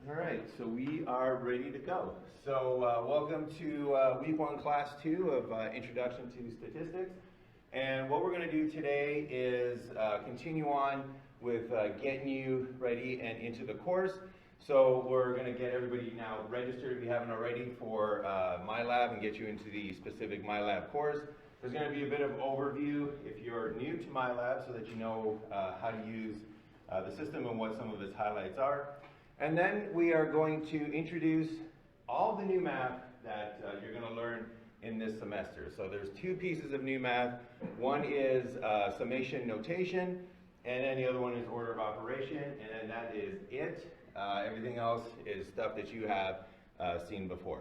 All right, so we are ready to go. So welcome to week 1, class 2 of Introduction to Statistics. And what we're going to do today is continue on with getting you ready and into the course. So we're going to get everybody now registered if you haven't already for MyLab and get you into the specific MyLab course. There's going to be a bit of overview if you're new to MyLab so that you know how to use the system and what some of its highlights are. And then we are going to introduce all the new math that you're going to learn in this semester. So there's 2 pieces of new math. One is summation notation, and then the other one is order of operation, and then that is it. Everything else is stuff that you have seen before.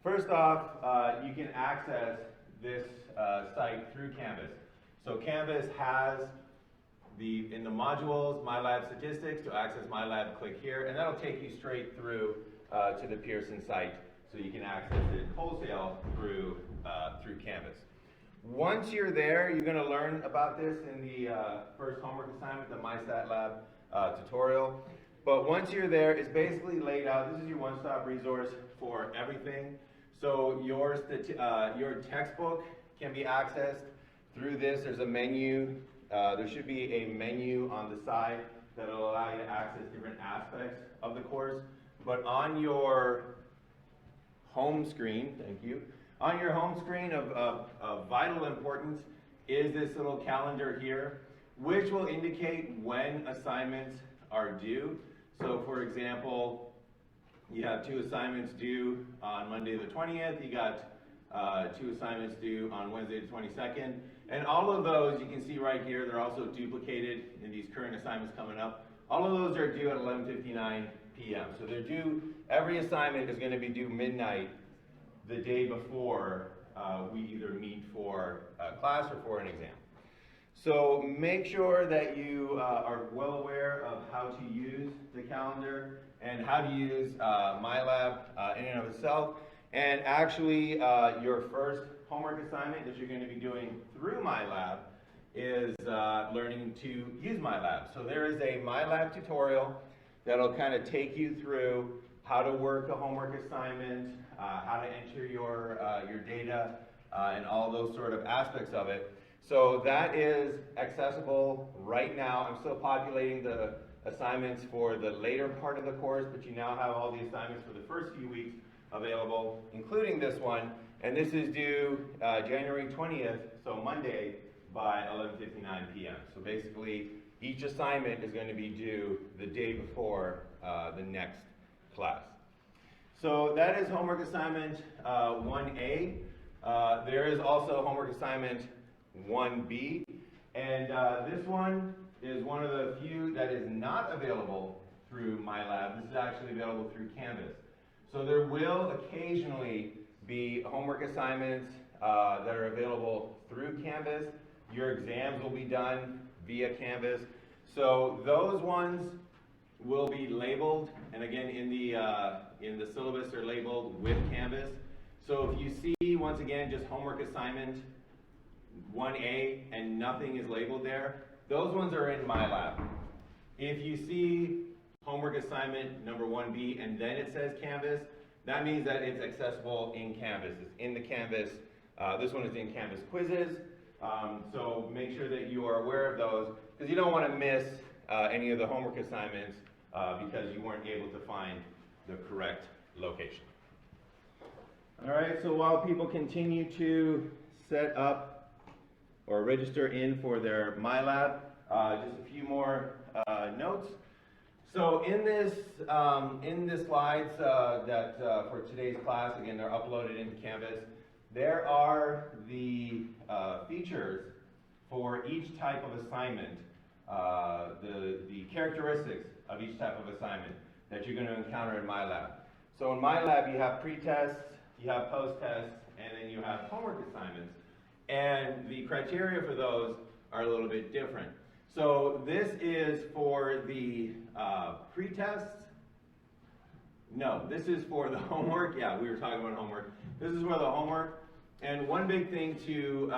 First off, you can access this site through Canvas. So Canvas has in the modules, MyLab Statistics. To access MyLab, click here, and that'll take you straight through to the Pearson site, so you can access it wholesale through Canvas. Once you're there, you're going to learn about this in the first homework assignment, the MyStatLab tutorial. But once you're there, it's basically laid out. This is your one-stop resource for everything. So your textbook can be accessed through this. There's a menu. There should be a menu on the side that will allow you to access different aspects of the course. But on your home screen, thank you, on your home screen of vital importance is this little calendar here, which will indicate when assignments are due. So for example, you have 2 assignments due on Monday the 20th, you got 2 assignments due on Wednesday the 22nd, and all of those you can see right here, they're also duplicated in these current assignments coming up. All of those are due at 11:59 p.m. So they're due, every assignment is going to be due midnight the day before we either meet for class or for an exam. So make sure that you are well aware of how to use the calendar and how to use MyLab in and of itself. And actually, your first homework assignment that you're going to be doing through MyLab is learning to use MyLab. So there is a MyLab tutorial that'll kind of take you through how to work a homework assignment, how to enter your data, and all those sort of aspects of it. So that is accessible right now. I'm still populating the assignments for the later part of the course, but you now have all the assignments for the first few weeks available, including this one. And this is due January 20th, so Monday, by 11:59 p.m. So basically, each assignment is going to be due the day before the next class. So that is homework assignment 1A. There is also homework assignment 1B, and this one is one of the few that is not available through MyLab. This is actually available through Canvas. So there will occasionally be homework assignments that are available through Canvas. Your exams will be done via Canvas. So those ones will be labeled, and again in the syllabus they're labeled with Canvas. So if you see, once again, just homework assignment 1A and nothing is labeled there, those ones are in MyLab. If you see homework assignment number 1B and then it says Canvas, that means that it's accessible in Canvas. It's in the Canvas. This one is in Canvas quizzes. So make sure that you are aware of those, because you don't want to miss any of the homework assignments because you weren't able to find the correct location. All right, so while people continue to set up or register in for their MyLab, just a few more notes. So in the slides that for today's class, again, they're uploaded into Canvas. There are the features for each type of assignment, the characteristics of each type of assignment that you're going to encounter in MyLab. So in MyLab, you have pre-tests, you have post-tests, and then you have homework assignments. And the criteria for those are a little bit different. So this is for the pre-tests, No, this is for the homework. Yeah, we were talking about homework. This is for the homework. And one big thing to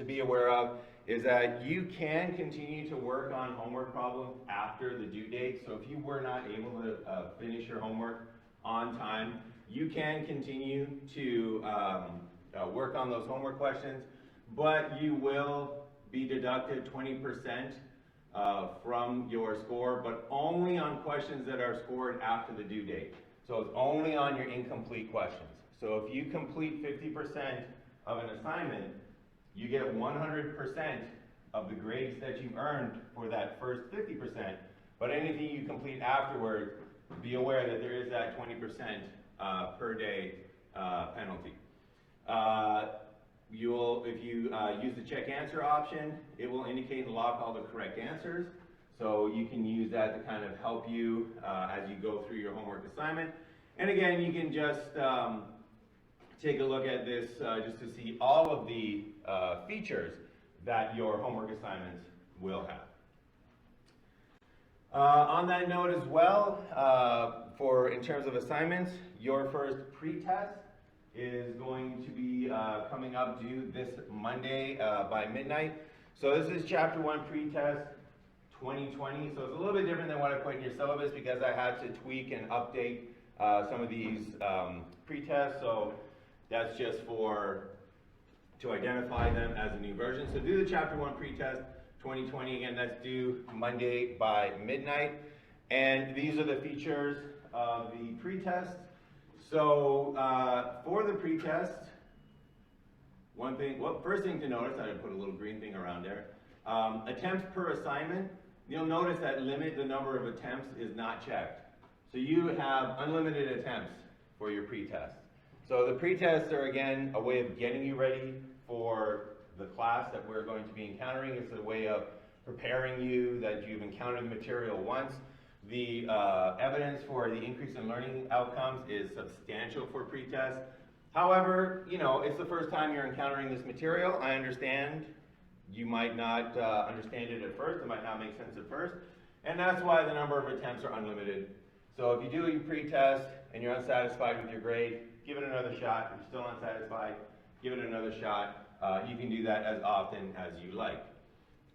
be aware of is that you can continue to work on homework problems after the due date. So if you were not able to finish your homework on time, you can continue to work on those homework questions, but you will be deducted 20% from your score, but only on questions that are scored after the due date. So it's only on your incomplete questions. So if you complete 50% of an assignment, you get 100% of the grades that you've earned for that first 50%, but anything you complete afterwards, be aware that there is that 20% per day penalty. If you use the check answer option, it will indicate and lock all the correct answers. So you can use that to kind of help you as you go through your homework assignment. And again, you can just take a look at this just to see all of the features that your homework assignments will have. On that note as well, in terms of assignments, your first pre-test is going to be coming up due this Monday by midnight. So this is Chapter 1 pre-test 2020. So it's a little bit different than what I put in your syllabus because I had to tweak and update some of these pre-tests. So that's just to identify them as a new version. So do the Chapter 1 pre-test 2020. Again, that's due Monday by midnight. And these are the features of the pre-test. So for the pre-test, first thing to notice, I put a little green thing around there. Attempts per assignment, you'll notice that limit the number of attempts is not checked. So you have unlimited attempts for your pre-test. So the pre-tests are again a way of getting you ready for the class that we're going to be encountering. It's a way of preparing you that you've encountered the material once. The evidence for the increase in learning outcomes is substantial for pre-test. However, it's the first time you're encountering this material. I understand you might not understand it at first. It might not make sense at first. And that's why the number of attempts are unlimited. So if you do your pre-test and you're unsatisfied with your grade, give it another shot. If you're still unsatisfied, give it another shot. You can do that as often as you like.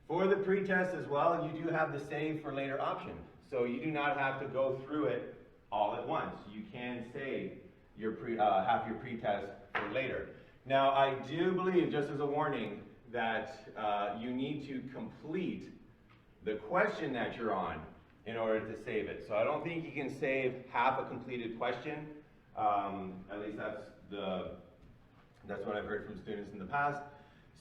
For the pre-test as well, you do have the save for later option. So you do not have to go through it all at once. You can save your half your pre-test for later. Now, I do believe, just as a warning, that you need to complete the question that you're on in order to save it. So I don't think you can save half a completed question. At least that's what I've heard from students in the past.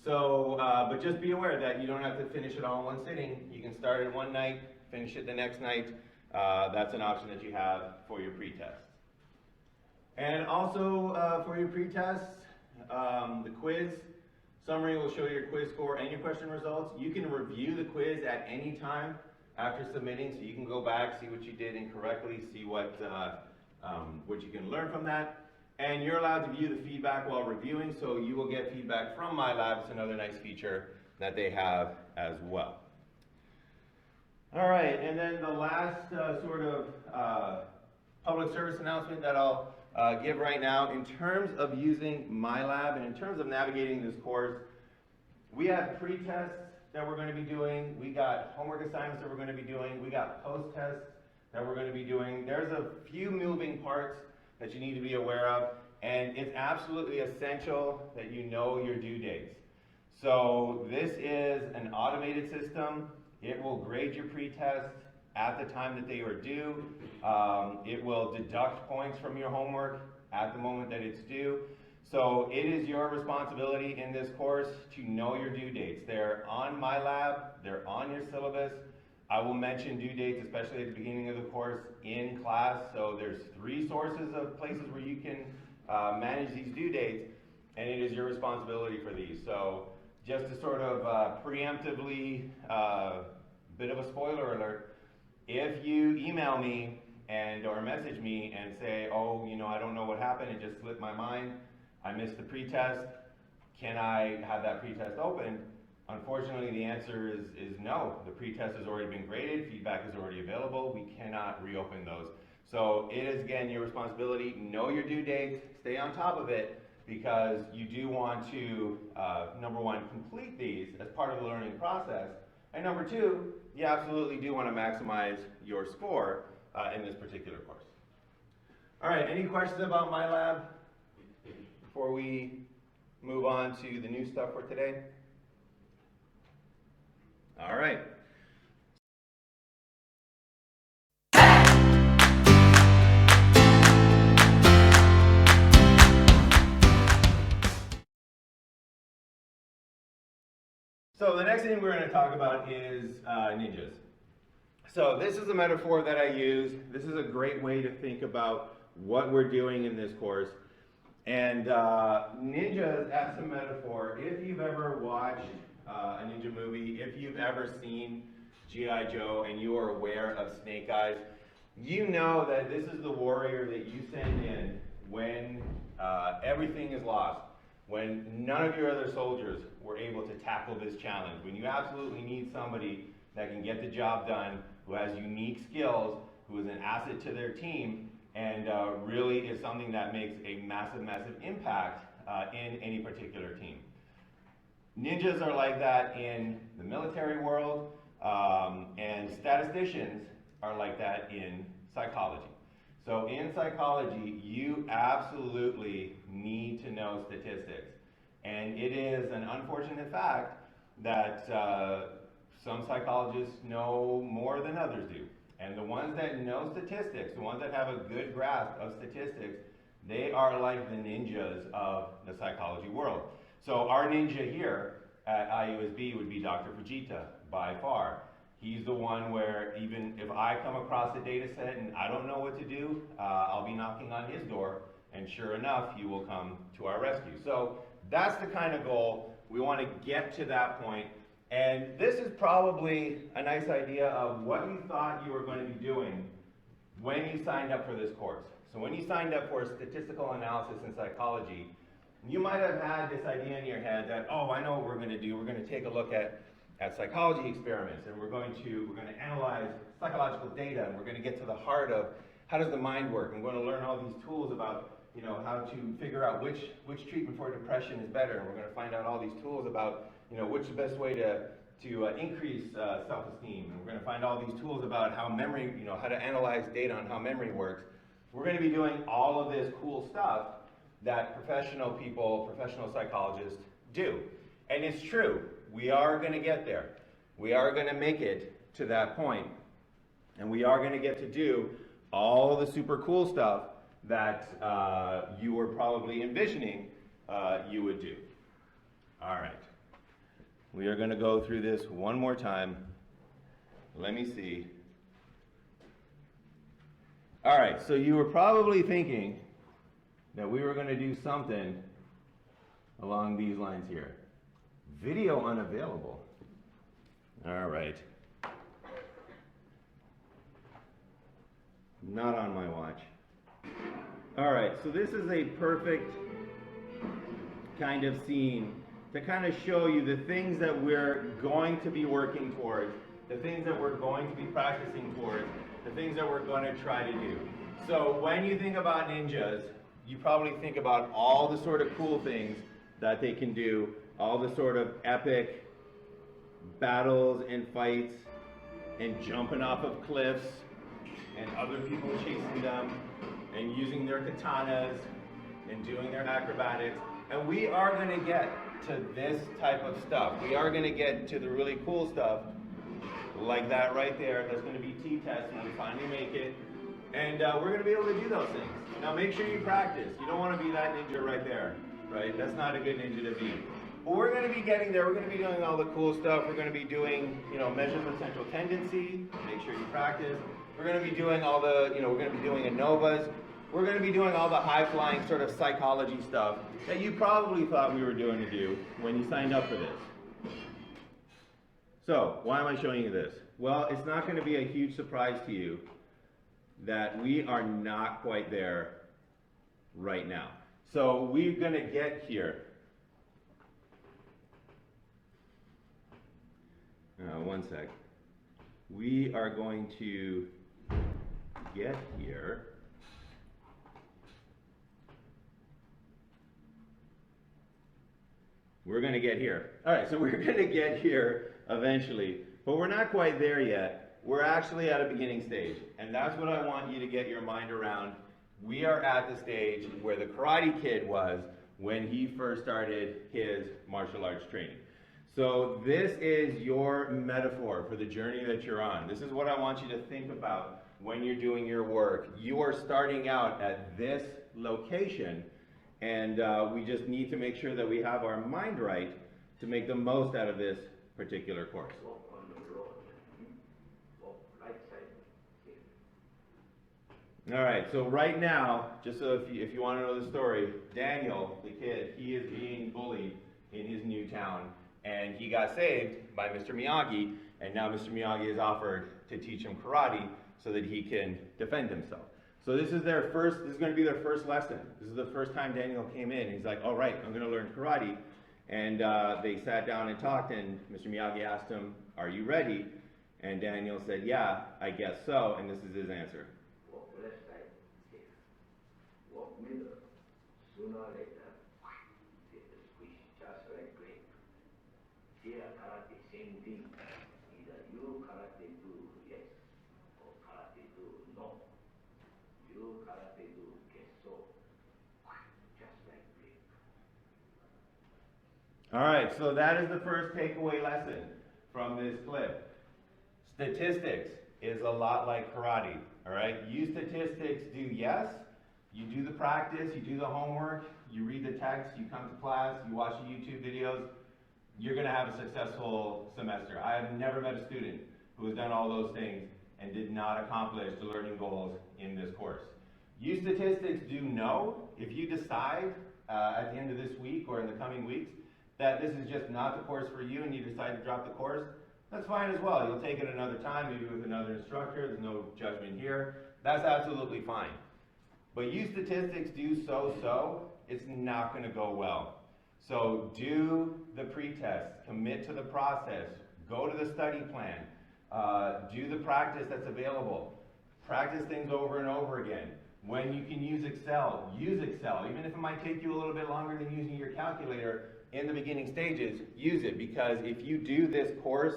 So, but just be aware that you don't have to finish it all in one sitting. You can start it one night, finish it the next night. That's an option that you have for your pre-test. And also for your pre-test, the quiz summary will show your quiz score and your question results. You can review the quiz at any time after submitting, so you can go back, see what you did incorrectly, see what you can learn from that. And you're allowed to view the feedback while reviewing, so you will get feedback from MyLab. It's another nice feature that they have as well. All right, and then the last public service announcement that I'll give right now, in terms of using MyLab and in terms of navigating this course, we have pre-tests that we're going to be doing, we got homework assignments that we're going to be doing, we got post-tests that we're going to be doing. There's a few moving parts that you need to be aware of, and it's absolutely essential that you know your due dates. So this is an automated system. It will grade your pre-test at the time that they are due. It will deduct points from your homework at the moment that it's due. So it is your responsibility in this course to know your due dates. They're on MyLab, they're on your syllabus. I will mention due dates, especially at the beginning of the course in class. So there's 3 sources of places where you can manage these due dates, and it is your responsibility for these. So just to sort of preemptively, bit of a spoiler alert, if you email me or message me and say, oh, I don't know what happened, it just slipped my mind, I missed the pretest, can I have that pretest open? Unfortunately, the answer is no. The pretest has already been graded, feedback is already available, we cannot reopen those. So it is, again, your responsibility. Know your due dates, stay on top of it, because you do want to, number one, complete these as part of the learning process, and number two, you absolutely do want to maximize your score in this particular course. All right, any questions about MyLab before we move on to the new stuff for today? All right. So the next thing we're going to talk about is ninjas. So this is a metaphor that I use. This is a great way to think about what we're doing in this course. And ninjas, as a metaphor, if you've ever watched a ninja movie, if you've ever seen G.I. Joe and you are aware of Snake Eyes, you know that this is the warrior that you send in when everything is lost, when none of your other soldiers were able to tackle this challenge, when you absolutely need somebody that can get the job done, who has unique skills, who is an asset to their team, and really is something that makes a massive, massive impact in any particular team. Ninjas are like that in the military world, and statisticians are like that in psychology. So in psychology, you absolutely need to know statistics. And it is an unfortunate fact that some psychologists know more than others do. And the ones that know statistics, the ones that have a good grasp of statistics, they are like the ninjas of the psychology world. So our ninja here at IUSB would be Dr. Fujita, by far. He's the one where even if I come across a data set and I don't know what to do, I'll be knocking on his door, and sure enough, he will come to our rescue. So that's the kind of goal. We want to get to that point. And this is probably a nice idea of what you thought you were going to be doing when you signed up for this course. So when you signed up for statistical analysis in psychology, you might have had this idea in your head that, oh, I know what we're going to do. We're going to take a look at psychology experiments, and we're going to analyze psychological data, and we're going to get to the heart of how does the mind work, and we're going to learn all these tools about how to figure out which treatment for depression is better, and we're going to find out all these tools about which is the best way to increase self-esteem, and we're going to find all these tools about how memory, how to analyze data on how memory works. We're going to be doing all of this cool stuff that professional people, professional psychologists do. And it's true, we are going to get there. We are going to make it to that point. And we are going to get to do all the super cool stuff that you were probably envisioning you would do. All right. We are going to go through this one more time. Let me see. All right, so you were probably thinking that we were going to do something along these lines here. Video unavailable. All right. Not on my watch. All right, so this is a perfect kind of scene to kind of show you the things that we're going to be working towards, the things that we're going to be practicing towards, the things that we're going to try to do. So when you think about ninjas, you probably think about all the sort of cool things that they can do, all the sort of epic battles and fights and jumping off of cliffs and other people chasing them and using their katanas and doing their acrobatics. And we are going to get to this type of stuff. We are going to get to the really cool stuff like that right there. That's going to be T-test when we finally make it. And we're going to be able to do those things. Now make sure you practice. You don't want to be that ninja right there, right? That's not a good ninja to be. But we're going to be getting there. We're going to be doing all the cool stuff. We're going to be doing, measures of central tendency. Make sure you practice. We're going to be doing all the, we're going to be doing ANOVAs. We're going to be doing all the high-flying sort of psychology stuff that you probably thought we were doing to do when you signed up for this. So, why am I showing you this? Well, it's not going to be a huge surprise to you that we are not quite there right now. So, we're going to get here. One sec. We are going to get here, we're going to get here. All right, so we're going to get here eventually, but we're not quite there yet. We're actually at a beginning stage, and that's what I want you to get your mind around. We are at the stage where the Karate Kid was when he first started his martial arts training. So this is your metaphor for the journey that you're on. This is what I want you to think about when you're doing your work. You are starting out at this location, and we just need to make sure that we have our mind right to make the most out of this particular course. All right, so right now, just so if you want to know the story, Daniel, the kid, he is being bullied in his new town, and he got saved by Mr. Miyagi, and now Mr. Miyagi has offered to teach him karate so that he can defend himself. So this is going to be their first lesson. This is the first time Daniel came in. He's like, all right, I'm going to learn karate. And they sat down and talked, and Mr. Miyagi asked him, are you ready? And Daniel said, yeah, I guess so, and this is his answer. Walk left side, here. Walk middle. Sooner or later, hit the squish, just like break. Here, karate, same thing. Either you karate do yes, or karate do no. You karate do guess so. Just like break. All right, so that is the first takeaway lesson from this clip. Statistics is a lot like karate, all right? Use statistics, do yes, you do the practice, you do the homework, you read the text, you come to class, you watch the YouTube videos, you're gonna have a successful semester. I have never met a student who has done all those things and did not accomplish the learning goals in this course. Use statistics, do know. If you decide at the end of this week or in the coming weeks that this is just not the course for you and you decide to drop the course, that's fine as well. You'll take it another time, maybe with another instructor. There's no judgment here. That's absolutely fine. But use statistics, do so, it's not going to go well. So do the pretest, commit to the process, go to the study plan, do the practice that's available. Practice things over and over again. When you can use Excel, use Excel. Even if it might take you a little bit longer than using your calculator in the beginning stages, use it, because if you do this course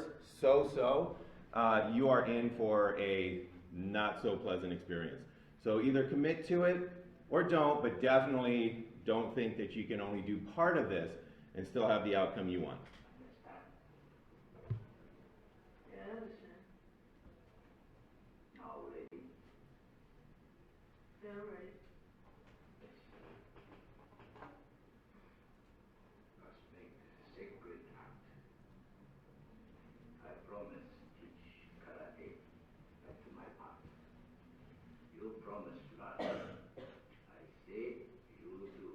you are in for a not so pleasant experience. So either commit to it or don't, but definitely don't think that you can only do part of this and still have the outcome you want. Yeah, I understand. Now ready? They're ready. Let's make a sacred act. I promise teach karate back to my path. You promise learn. I say you do.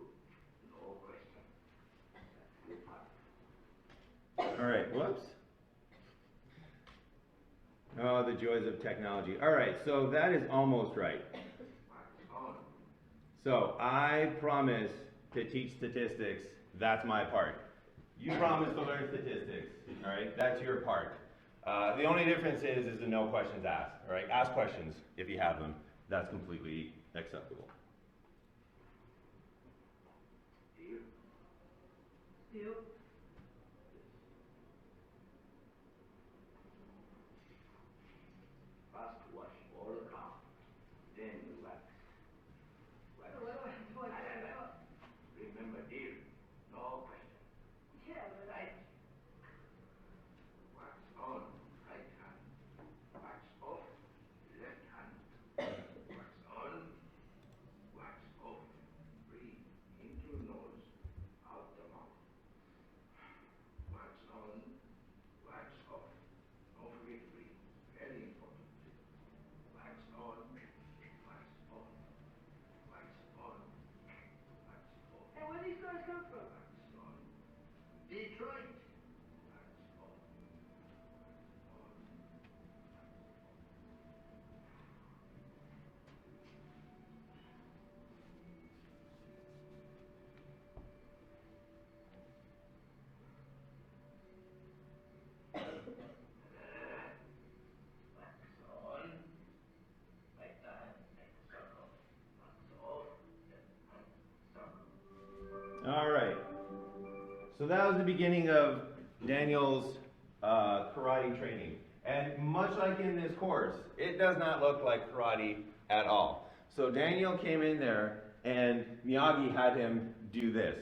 No question. That's your part. All right, whoops. Oh, the joys of technology. All right, so that is almost right. So I promise to teach statistics. That's my part. You promise to learn statistics. All right, that's your part. The only difference is the no questions asked. All right, ask questions if you have them. That's completely acceptable. Deal? Deal? First wash all around, then wax. Wax. Remember, deal? No question. Yeah, but Right? Wax on, right hand. Wax off, left hand. Wax on, wax off. Breathe into nose, out the mouth. So that was the beginning of Daniel's karate training. And much like in this course, it does not look like karate at all. So Daniel came in there and Miyagi had him do this.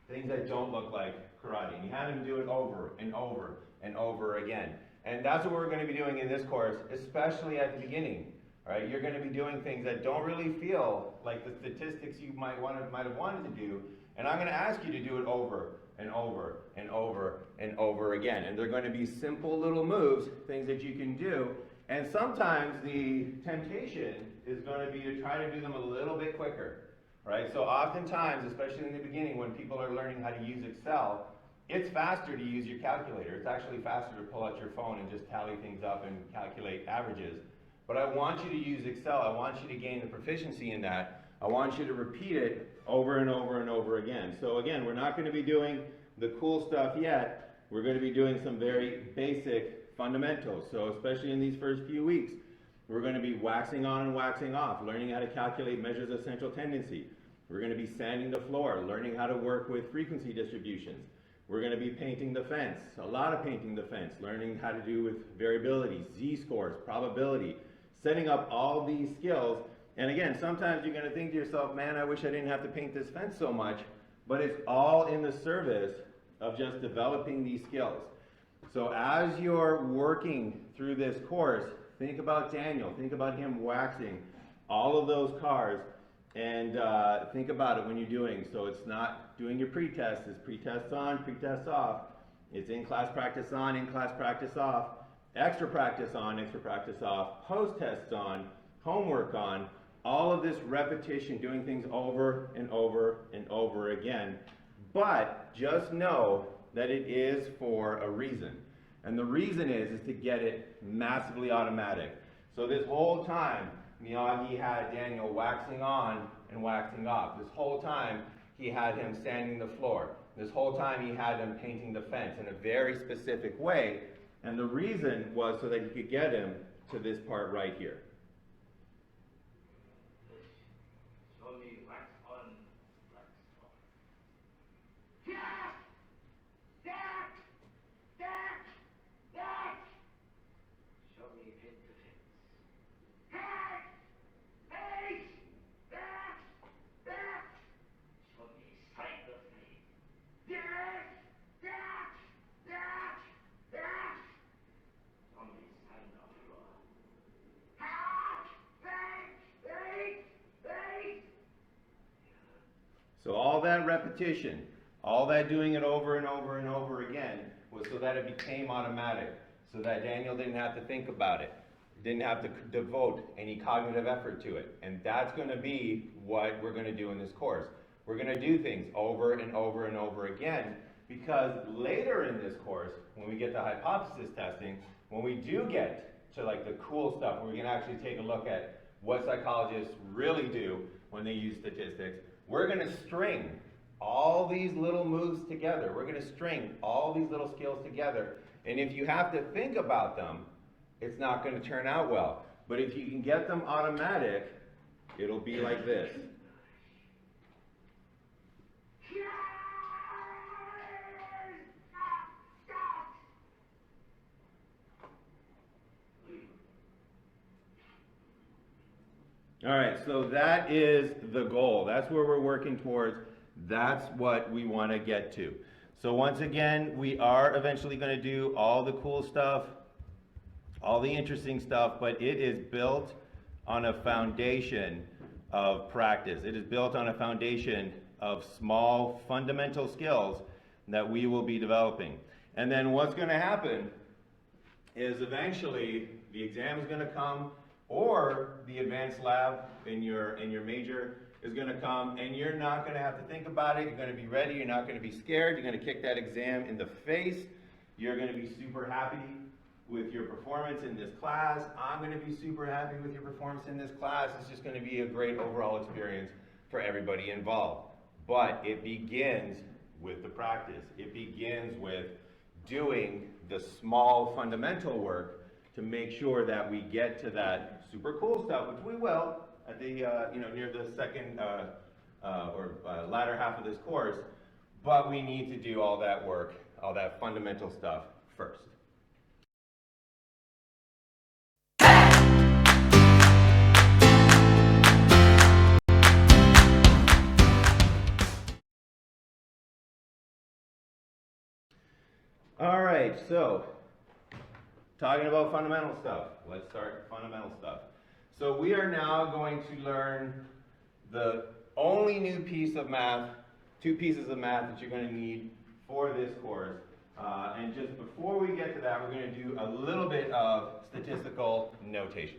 Things that don't look like karate. And he had him do it over and over and over again. And that's what we're going to be doing in this course, especially at the beginning. All right? You're going to be doing things that don't really feel like the statistics you might have wanted to do. And I'm going to ask you to do it over and over and over and over again. And they're going to be simple little moves, things that you can do. And sometimes the temptation is going to be to try to do them a little bit quicker. Right? So oftentimes, especially in the beginning when people are learning how to use Excel, it's faster to use your calculator. It's actually faster to pull out your phone and just tally things up and calculate averages. But I want you to use Excel. I want you to gain the proficiency in that. I want you to repeat it over and over and over again. So again, we're not going to be doing the cool stuff yet. We're going to be doing some very basic fundamentals. So especially in these first few weeks, we're going to be waxing on and waxing off, learning how to calculate measures of central tendency. We're going to be sanding the floor, learning how to work with frequency distributions. We're going to be painting the fence, a lot of painting the fence, learning how to do with variability, z-scores, probability, setting up all these skills. And again, sometimes you're going to think to yourself, man, I wish I didn't have to paint this fence so much, but it's all in the service of just developing these skills. So as you're working through this course, think about Daniel, think about him waxing all of those cars, and think about it when you're doing. So it's not doing your pretest, it's pretests on, pretests off. It's in-class practice on, in-class practice off, extra practice on, extra practice off, post-tests on, homework on, all of this repetition, doing things over and over and over again. But just know that it is for a reason. And the reason is to get it massively automatic. So this whole time, Miyagi had Daniel waxing on and waxing off. This whole time, he had him sanding the floor. This whole time, he had him painting the fence in a very specific way. And the reason was so that he could get him to this part right here. Show me wax on, wax off. Show me head to fence. Show me side of head. Show me side of floor. So all that repetition, all that doing it over and over and over again was so that it became automatic, so that Daniel didn't have to think about it, didn't have to devote any cognitive effort to it. And that's going to be what we're going to do in this course. We're going to do things over and over and over again, because later in this course, when we get to hypothesis testing, when we do get to like the cool stuff, where we can actually take a look at what psychologists really do when they use statistics, we're going to string all these little moves together. We're going to string all these little skills together. And if you have to think about them, it's not going to turn out well. But if you can get them automatic, it'll be like this. All right, so that is the goal. That's where we're working towards. That's what we want to get to. So once again, we are eventually going to do all the cool stuff, all the interesting stuff, but it is built on a foundation of practice. It is built on a foundation of small fundamental skills that we will be developing. And then what's going to happen is eventually the exam is going to come, or the advanced lab in your major is going to come, and you're not going to have to think about it. You're going to be ready. You're not going to be scared. You're going to kick that exam in the face. You're going to be super happy with your performance in this class. I'm going to be super happy with your performance in this class. It's just going to be a great overall experience for everybody involved. But it begins with the practice. It begins with doing the small fundamental work to make sure that we get to that super cool stuff, which we will at the near the second or latter half of this course. but we need to do all that work, all that fundamental stuff first. All right, so talking about fundamental stuff, let's start fundamental stuff. So we are now going to learn the only new piece of math, two pieces of math that you're going to need for this course. And just before we get to that, we're going to do a little bit of statistical notation.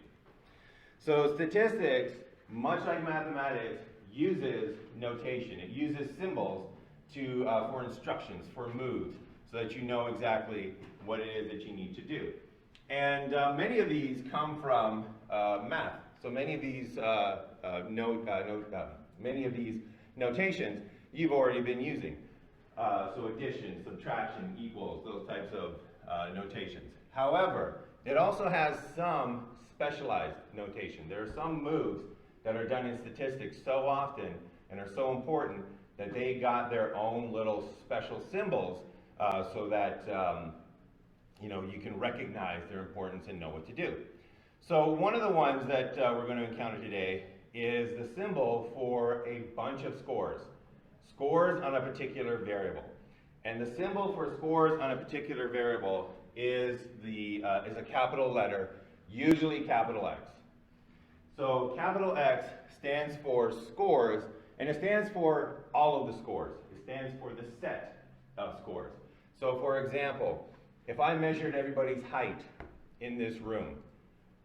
So statistics, much like mathematics, uses notation. It uses symbols to, for instructions, for moves, so that you know exactly what it is that you need to do. And many of these come from math. So many of these many of these notations you've already been using. So addition, subtraction, equals, those types of notations. However, it also has some specialized notation. There are some moves that are done in statistics so often and are so important that they got their own little special symbols so that you can recognize their importance and know what to do. So one of the ones that we're going to encounter today is the symbol for a bunch of scores. Scores on a particular variable. And the symbol for scores on a particular variable is a capital letter, usually capital X. So capital X stands for scores, and it stands for all of the scores. It stands for the set of scores. So for example, if I measured everybody's height in this room,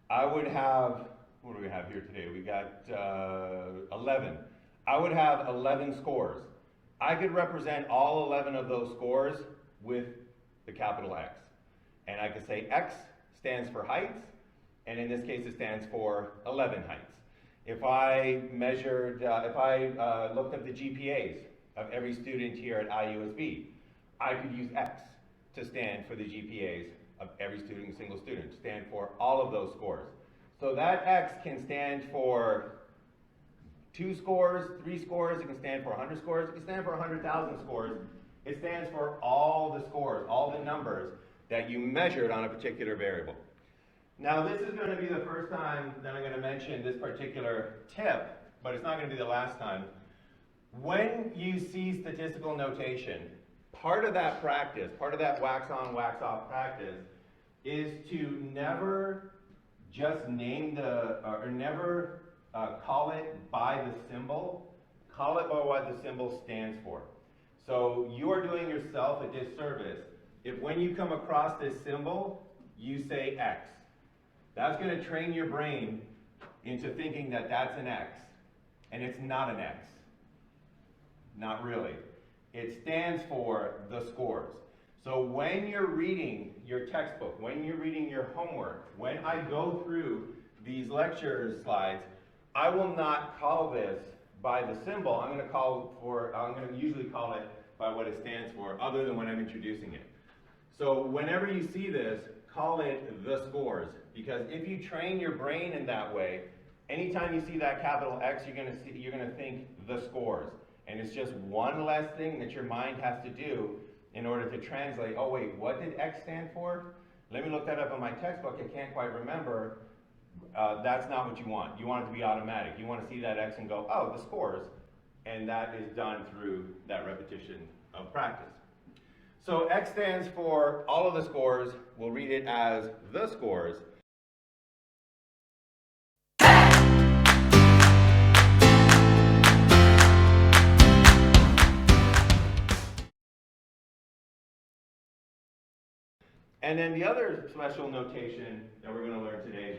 I would have, what do we have here today? We got 11. I would have 11 scores. I could represent all 11 of those scores with the capital X. And I could say X stands for heights, and in this case it stands for 11 heights. If I measured, looked up the GPAs of every student here at IUSB, I could use X to stand for the GPAs of every student, single student, stand for all of those scores. So that X can stand for 2 scores, 3 scores, it can stand for 100 scores, it can stand for 100,000 scores. It stands for all the scores, all the numbers that you measured on a particular variable. Now this is going to be the first time that I'm going to mention this particular tip, but it's not going to be the last time. When you see statistical notation, part of that practice, part of that wax on, wax off practice is to never just name or never call it by the symbol, call it by what the symbol stands for. So you are doing yourself a disservice if when you come across this symbol, you say X. That's going to train your brain into thinking that that's an X, and it's not an X. Not really. It stands for the scores. So when you're reading your textbook, when you're reading your homework, when I go through these lecture slides, I will not call this by the symbol. I'm going to usually call it by what it stands for, other than when I'm introducing it. So whenever you see this, call it the scores, because if you train your brain in that way, anytime you see that capital X, you're going to think the scores. And it's just one less thing that your mind has to do in order to translate, oh wait, what did X stand for? Let me look that up in my textbook, I can't quite remember. That's not what you want. You want it to be automatic. You want to see that X and go, oh, the scores. And that is done through that repetition of practice. So X stands for all of the scores. We'll read it as the scores. And then the other special notation that we're going to learn today,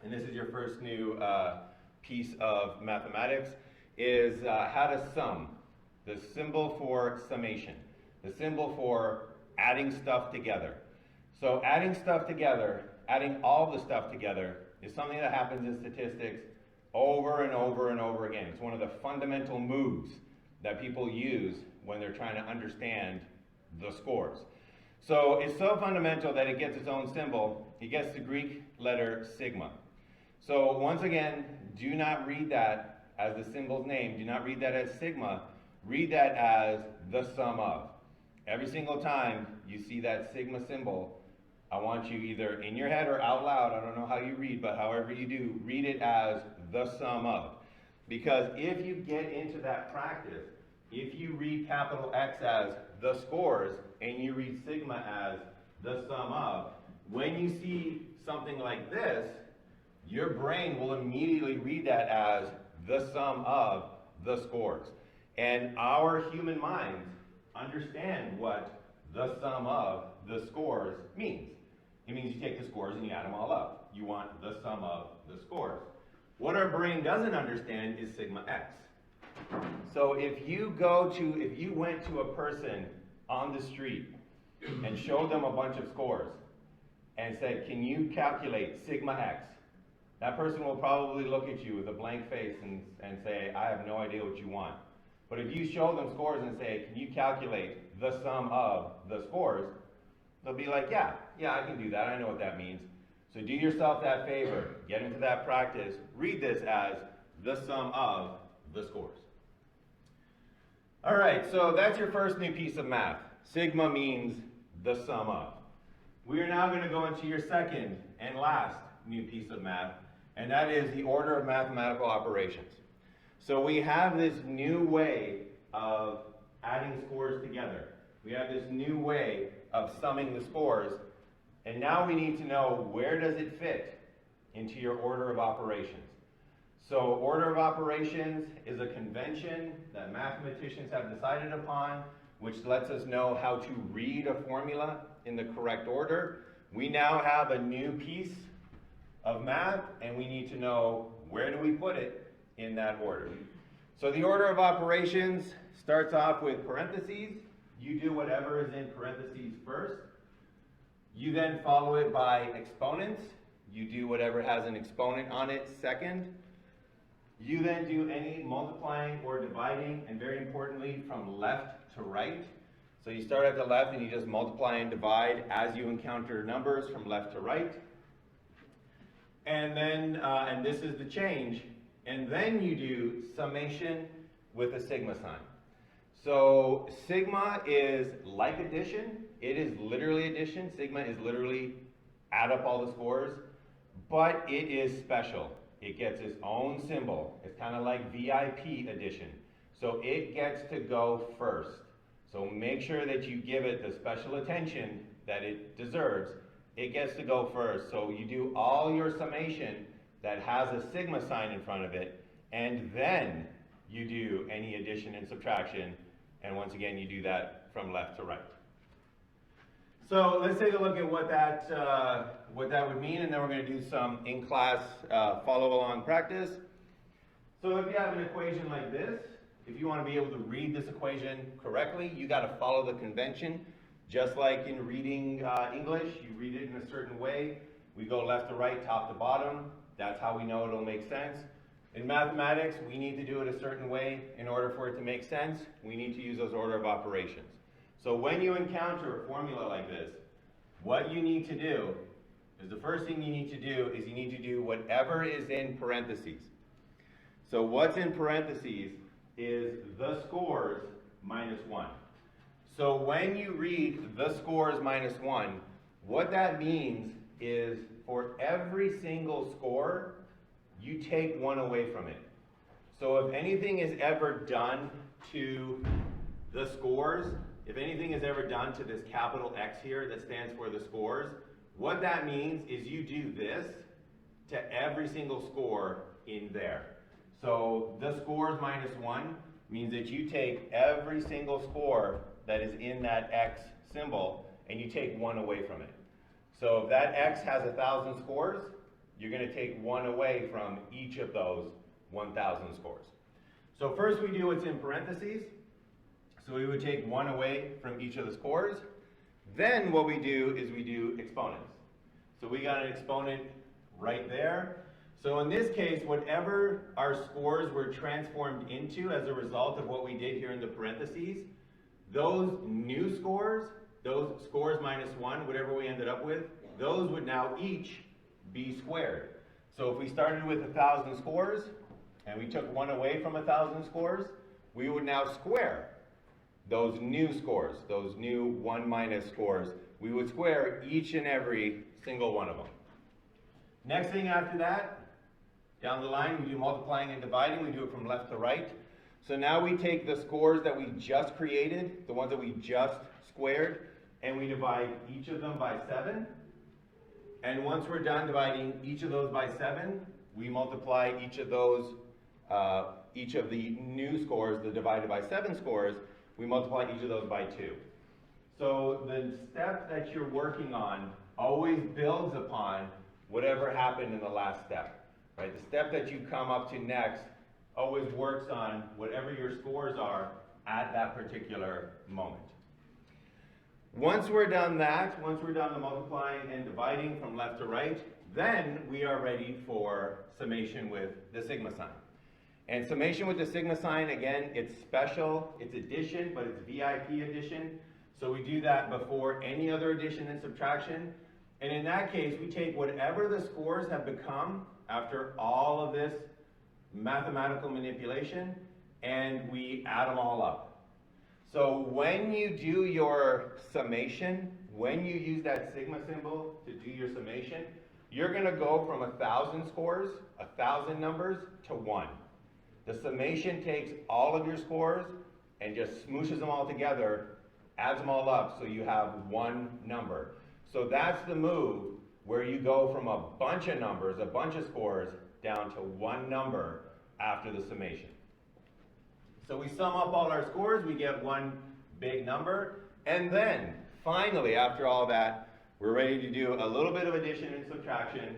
and this is your first new piece of mathematics, is how to sum. The symbol for summation. The symbol for adding stuff together. So adding stuff together, adding all the stuff together, is something that happens in statistics over and over and over again. It's one of the fundamental moves that people use when they're trying to understand the scores. So it's so fundamental that it gets its own symbol. It gets the Greek letter sigma. So once again, do not read that as the symbol's name. Do not read that as sigma. read that as the sum of. Every single time you see that sigma symbol, I want you either in your head or out loud, I don't know how you read, but however you do, read it as the sum of. Because if you get into that practice, if you read capital X as the scores and you read sigma as the sum of, when you see something like this, your brain will immediately read that as the sum of the scores. And our human minds understand what the sum of the scores means. It means you take the scores and you add them all up. You want the sum of the scores. What our brain doesn't understand is sigma x. So if you went to a person on the street and showed them a bunch of scores and said, can you calculate sigma x? That person will probably look at you with a blank face and say, I have no idea what you want. But if you show them scores and say, can you calculate the sum of the scores? They'll be like, yeah, I can do that. I know what that means. So do yourself that favor. Get into that practice. Read this as the sum of the scores. All right, so that's your first new piece of math. Sigma means the sum of. We are now going to go into your second and last new piece of math, and that is the order of mathematical operations. So we have this new way of adding scores together. We have this new way of summing the scores, and now we need to know where does it fit into your order of operations. So order of operations is a convention that mathematicians have decided upon, which lets us know how to read a formula in the correct order. We now have a new piece of math, and we need to know where do we put it in that order. So the order of operations starts off with parentheses. You do whatever is in parentheses first. You then follow it by exponents. You do whatever has an exponent on it second. You then do any multiplying or dividing, and very importantly, from left to right. So you start at the left and you just multiply and divide as you encounter numbers from left to right. And then, and this is the change, and then you do summation with a sigma sign. So sigma is like addition. It is literally addition. Sigma is literally add up all the scores, but it is special. It gets its own symbol. It's kind of like VIP addition. So it gets to go first. So make sure that you give it the special attention that it deserves. It gets to go first. So you do all your summation that has a sigma sign in front of it, and then you do any addition and subtraction. And once again, you do that from left to right. So let's take a look at what that would mean, and then we're going to do some in-class follow-along practice. So if you have an equation like this, if you want to be able to read this equation correctly, you got to follow the convention. Just like in reading English, you read it in a certain way. We go left to right, top to bottom. That's how we know it'll make sense. In mathematics, we need to do it a certain way in order for it to make sense. We need to use those order of operations. So when you encounter a formula like this, what you need to do is the first thing you need to do is you need to do whatever is in parentheses. So what's in parentheses is the scores minus 1. So when you read the scores minus 1, what that means is for every single score, you take 1 away from it. So if anything is ever done to the scores, if anything is ever done to this capital X here that stands for the scores, what that means is you do this to every single score in there. So the scores minus 1 means that you take every single score that is in that X symbol and you take 1 away from it. So if that X has 1,000 scores, you're going to take 1 away from each of those 1,000 scores. So first we do what's in parentheses. So we would take 1 away from each of the scores. Then what we do is we do exponents. So we got an exponent right there. So in this case, whatever our scores were transformed into as a result of what we did here in the parentheses, those new scores, those scores minus 1, whatever we ended up with, those would now each be squared. So if we started with 1,000 scores and we took 1 away from 1,000 scores, we would now square those new scores, those new 1 minus scores. We would square each and every single one of them. Next thing after that, down the line, we do multiplying and dividing. We do it from left to right. So now we take the scores that we just created, the ones that we just squared, and we divide each of them by 7. And once we're done dividing each of those by 7, we multiply each of those, each of the new scores, the divided by 7 scores, we multiply each of those by 2. So the step that you're working on always builds upon whatever happened in the last step, right? The step that you come up to next always works on whatever your scores are at that particular moment. Once we're done that, once we're done the multiplying and dividing from left to right, then we are ready for summation with the sigma sign. And summation with the sigma sign, again, it's special, it's addition, but it's VIP addition. So we do that before any other addition and subtraction. And in that case, we take whatever the scores have become after all of this mathematical manipulation, and we add them all up. So when you do your summation, when you use that sigma symbol to do your summation, you're going to go from 1,000 scores, 1,000 numbers, to 1. The summation takes all of your scores and just smooshes them all together, adds them all up, so you have one number. So that's the move where you go from a bunch of numbers, a bunch of scores, down to one number after the summation. So we sum up all our scores, we get one big number, and then finally, after all that, we're ready to do a little bit of addition and subtraction,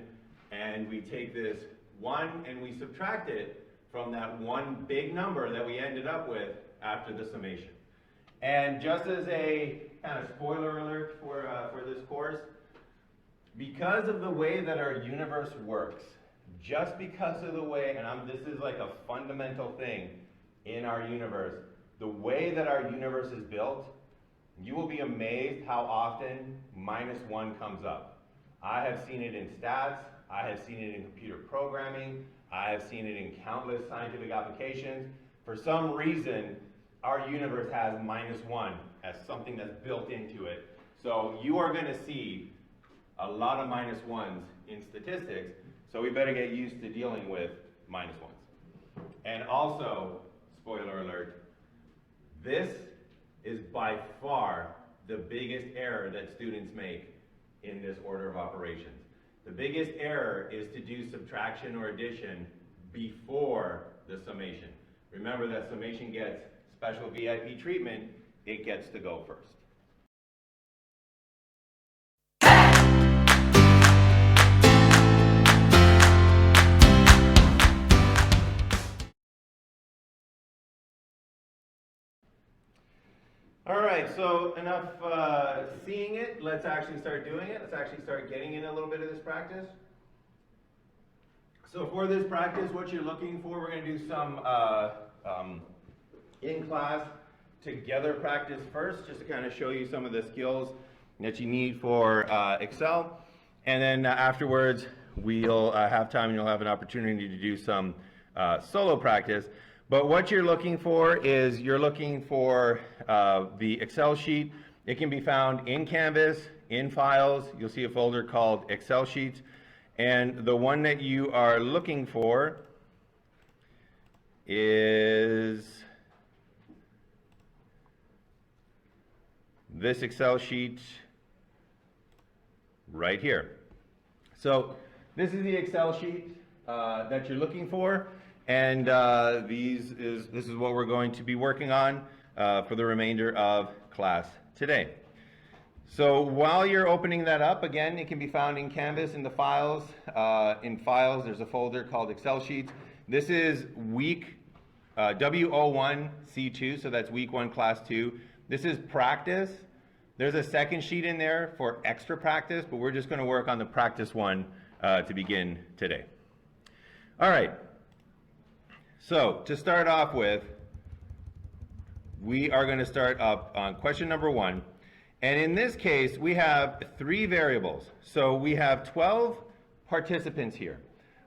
and we take this 1 and we subtract it from that one big number that we ended up with after the summation. And just as a kind of spoiler alert for this course, because of the way that our universe works, just because of the way, and this is like a fundamental thing in our universe, the way that our universe is built, you will be amazed how often -1 comes up. I have seen it in stats, I have seen it in computer programming, I have seen it in countless scientific applications. For some reason, our universe has -1 as something that's built into it. So you are going to see a lot of -1s in statistics, so we better get used to dealing with -1s. And also, spoiler alert, this is by far the biggest error that students make in this order of operations. The biggest error is to do subtraction or addition before the summation. Remember that summation gets special VIP treatment, it gets to go first. All right, so enough seeing it. Let's actually start doing it. Let's actually start getting in a little bit of this practice. So for this practice, what you're looking for, we're going to do some in-class together practice first, just to kind of show you some of the skills that you need for Excel. And then afterwards, we'll have time and you'll have an opportunity to do some solo practice. But what you're looking for is you're looking for the Excel sheet. It can be found in Canvas, in Files. You'll see a folder called Excel Sheets. And the one that you are looking for is this Excel sheet right here. So this is the Excel sheet that you're looking for. And this is what we're going to be working on for the remainder of class today. So while you're opening that up, again, it can be found in Canvas in the files. In Files, there's a folder called Excel Sheets. This is week W01C2, so that's week 1, class 2. This is practice. There's a second sheet in there for extra practice, but we're just going to work on the practice one to begin today. All right. So to start off with, we are going to start up on question number 1. And in this case, we have 3 variables. So we have 12 participants here.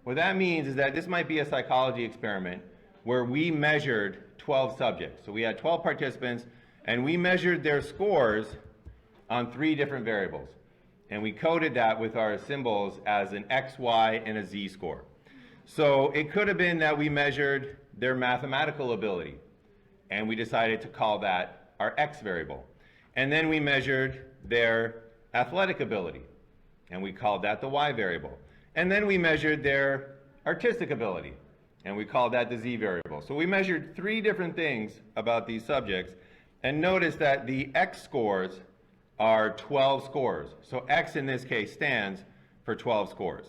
What that means is that this might be a psychology experiment where we measured 12 subjects. So we had 12 participants, and we measured their scores on 3 different variables. And we coded that with our symbols as an X, Y, and a Z score. So it could have been that we measured their mathematical ability, and we decided to call that our X variable. And then we measured their athletic ability, and we called that the Y variable. And then we measured their artistic ability, and we called that the Z variable. So we measured 3 different things about these subjects, and notice that the X scores are 12 scores. So X in this case stands for 12 scores.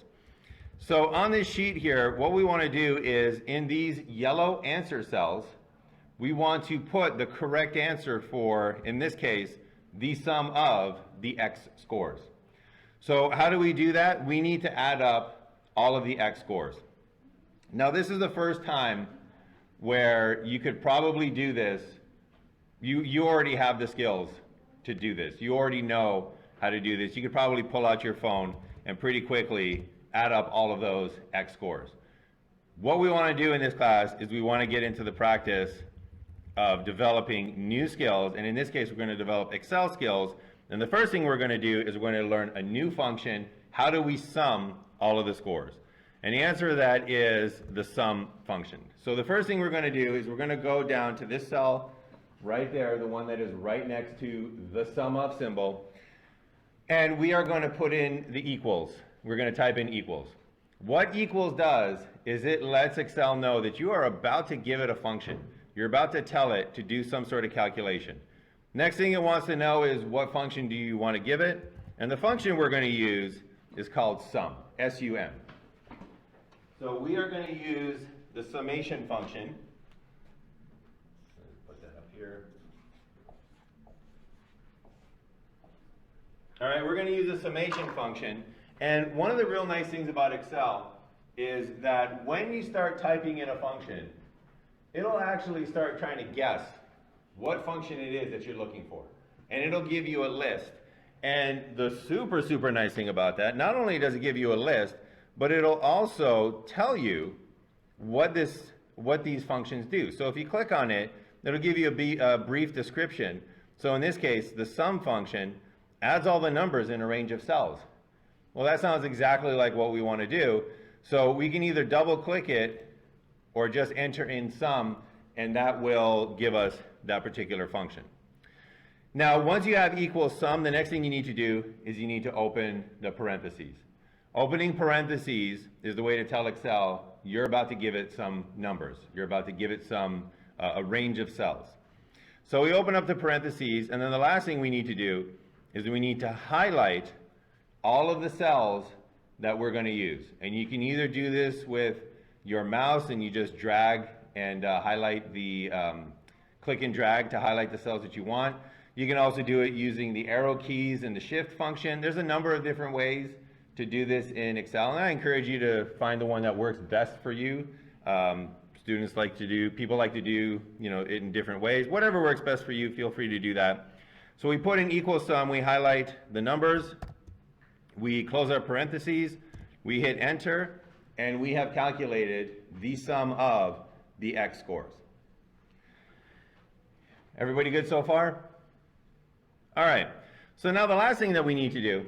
So on this sheet here, what we want to do is in these yellow answer cells, we want to put the correct answer for, in this case, the sum of the X scores. So how do we do that? We need to add up all of the X scores. Now this is the first time where you could probably do this. You already have the skills to do this. You already know how to do this. You could probably pull out your phone and pretty quickly add up all of those X scores. What we want to do in this class is we want to get into the practice of developing new skills, and in this case we're going to develop Excel skills. And the first thing we're going to do is we're going to learn a new function. How do we sum all of the scores? And the answer to that is the sum function. So the first thing we're going to do is we're going to go down to this cell right there, the one that is right next to the sum of symbol, and we are going to put in the equals. We're going to type in equals. What equals does is it lets Excel know that you are about to give it a function. You're about to tell it to do some sort of calculation. Next thing it wants to know is what function do you want to give it, and the function we're going to use is called sum, S-U-M. So we are going to use the summation function. Put that up here. All right, we're going to use the summation function. And one of the real nice things about Excel is that when you start typing in a function, it'll actually start trying to guess what function it is that you're looking for. And it'll give you a list. And the super, super nice thing about that, not only does it give you a list, but it'll also tell you what these functions do. So if you click on it, it'll give you a brief description. So in this case, the sum function adds all the numbers in a range of cells. Well, that sounds exactly like what we want to do. So we can either double click it or just enter in sum, and that will give us that particular function. Now, once you have equals sum, the next thing you need to do is you need to open the parentheses. Opening parentheses is the way to tell Excel you're about to give it some numbers. You're about to give it a range of cells. So we open up the parentheses, and then the last thing we need to do is we need to highlight all of the cells that we're going to use. And you can either do this with your mouse and you just drag and highlight the, click and drag to highlight the cells that you want. You can also do it using the arrow keys and the shift function. There's a number of different ways to do this in Excel, and I encourage you to find the one that works best for you. Students like to do, people like to do, it in different ways. Whatever works best for you, feel free to do that. So we put in equal sum, we highlight the numbers, we close our parentheses, we hit enter, and we have calculated the sum of the X scores. Everybody good so far? All right, so now the last thing that we need to do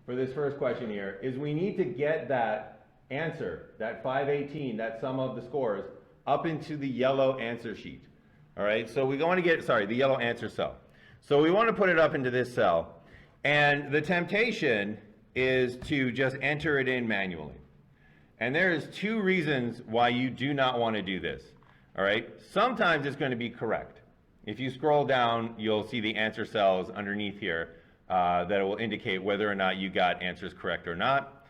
for this first question here is we need to get that answer, that 518, that sum of the scores, up into the yellow answer sheet. All right, so we want to get, the yellow answer cell. So we want to put it up into this cell, and the temptation is to just enter it in manually. And there is 2 reasons why you do not want to do this. All right, sometimes it's going to be correct. If you scroll down, you'll see the answer cells underneath here that will indicate whether or not you got answers correct or not.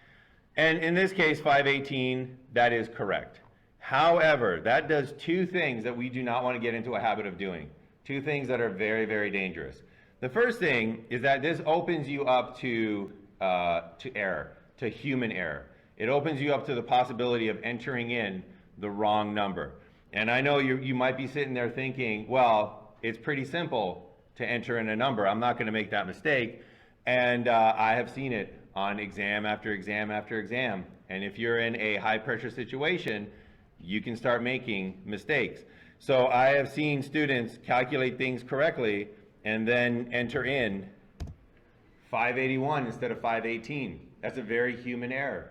And in this case, 518, that is correct. However, that does 2 things that we do not want to get into a habit of doing. 2 things that are very, very dangerous. The first thing is that this opens you up to error, to human error. It opens you up to the possibility of entering in the wrong number. And I know you might be sitting there thinking, well, it's pretty simple to enter in a number. I'm not going to make that mistake. And I have seen it on exam after exam after exam. And if you're in a high pressure situation, you can start making mistakes. So I have seen students calculate things correctly and then enter in 581 instead of 518. That's a very human error.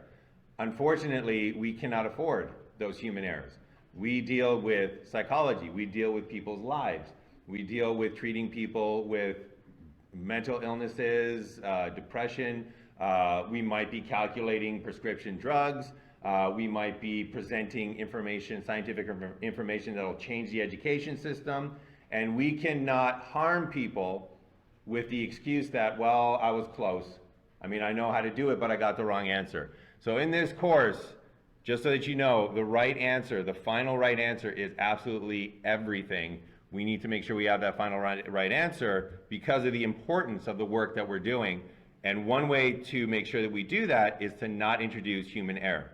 Unfortunately, we cannot afford those human errors. We deal with psychology, we deal with people's lives, we deal with treating people with mental illnesses, depression, we might be calculating prescription drugs, we might be presenting information, scientific information that will change the education system, and we cannot harm people with the excuse that, well, I was close. I mean, I know how to do it, but I got the wrong answer. So in this course, just so that you know, the right answer, the final right answer is absolutely everything. We need to make sure we have that final right answer because of the importance of the work that we're doing. And one way to make sure that we do that is to not introduce human error.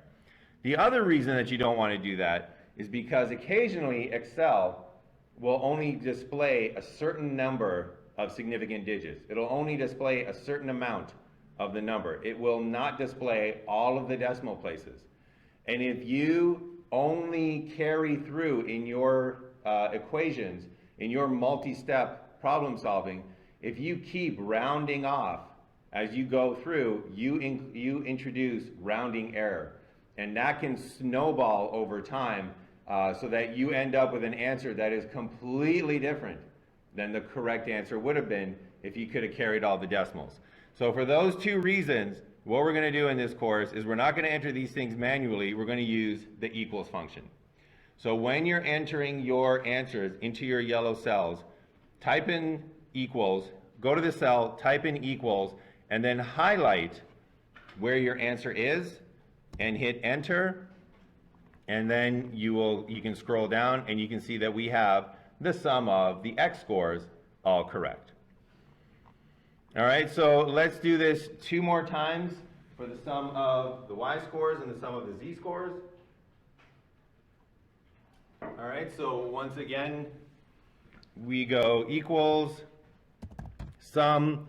The other reason that you don't want to do that is because occasionally Excel will only display a certain number of significant digits. It'll only display a certain amount of the number. It will not display all of the decimal places. And if you only carry through in your equations, in your multi-step problem solving, if you keep rounding off as you go through, you introduce rounding error. And that can snowball over time so that you end up with an answer that is completely different than the correct answer would have been if you could have carried all the decimals. So for those two reasons, what we're going to do in this course is we're not going to enter these things manually, we're going to use the equals function. So when you're entering your answers into your yellow cells, type in equals, go to the cell, type in equals, and then highlight where your answer is and hit enter, and then you can scroll down and you can see that we have the sum of the X scores all correct. All right, so let's do this 2 more times for the sum of the Y scores and the sum of the Z scores. All right, so once again, we go equals, sum,